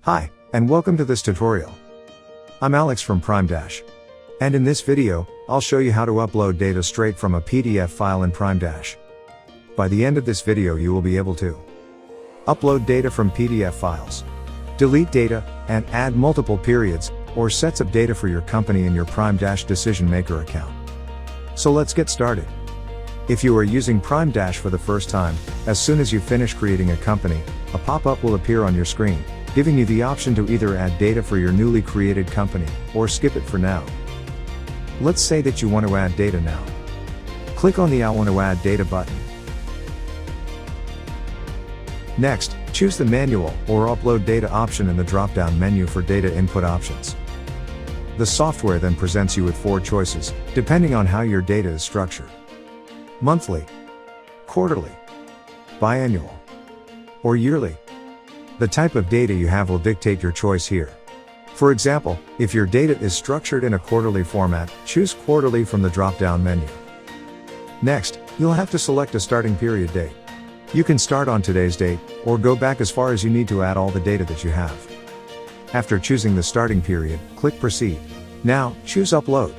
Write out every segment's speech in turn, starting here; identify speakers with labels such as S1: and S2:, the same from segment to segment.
S1: Hi, and welcome to this tutorial. I'm Alex from Prime Dash. And in this video, I'll show you how to upload data straight from a PDF file in Prime Dash. By the end of this video you will be able to upload data from PDF files, delete data, and add multiple periods, or sets of data for your company in your Prime Dash Decision Maker account. So let's get started. If you are using Prime Dash for the first time, as soon as you finish creating a company, a pop-up will appear on your screen, giving you the option to either add data for your newly created company, or skip it for now. Let's say that you want to add data now. Click on the I want to add data button. Next, choose the manual or upload data option in the drop-down menu for data input options. The software then presents you with 4 choices, depending on how your data is structured: monthly, quarterly, biannual, or yearly. The type of data you have will dictate your choice here. For example, if your data is structured in a quarterly format, choose quarterly from the drop-down menu. Next, you'll have to select a starting period date. You can start on today's date, or go back as far as you need to add all the data that you have. After choosing the starting period, click Proceed. Now, choose Upload.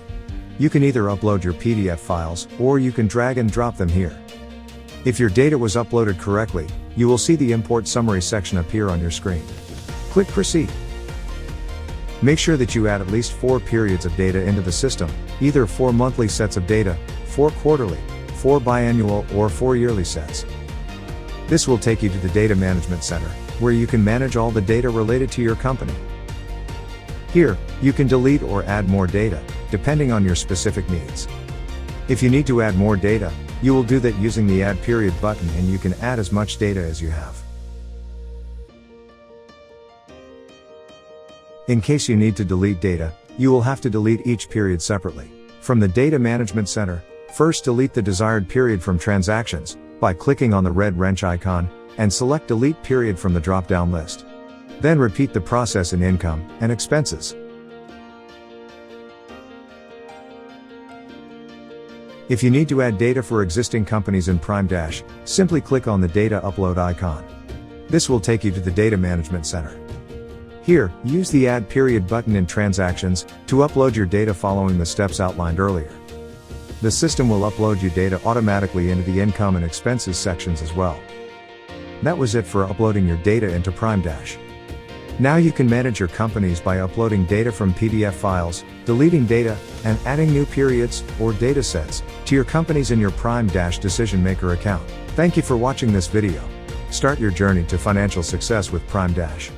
S1: You can either upload your PDF files, or you can drag and drop them here. If your data was uploaded correctly, you will see the Import Summary section appear on your screen. Click Proceed. Make sure that you add at least 4 periods of data into the system, either 4 monthly sets of data, 4 quarterly, 4 biannual, or 4 yearly sets. This will take you to the Data Management Center, where you can manage all the data related to your company. Here, you can delete or add more data, depending on your specific needs. If you need to add more data, you will do that using the Add Period button, and you can add as much data as you have. In case you need to delete data, you will have to delete each period separately. From the Data Management Center, first delete the desired period from Transactions by clicking on the red wrench icon, and select Delete Period from the drop-down list. Then repeat the process in Income and Expenses. If you need to add data for existing companies in Prime Dash, simply click on the Data Upload icon. This will take you to the Data Management Center. Here, use the Add Period button in Transactions to upload your data following the steps outlined earlier. The system will upload your data automatically into the Income and Expenses sections as well. That was it for uploading your data into Prime Dash. Now you can manage your companies by uploading data from PDF files, deleting data, and adding new periods or data sets to your companies in your Prime Dash Decision Maker account. Thank you for watching this video. Start your journey to financial success with Prime Dash.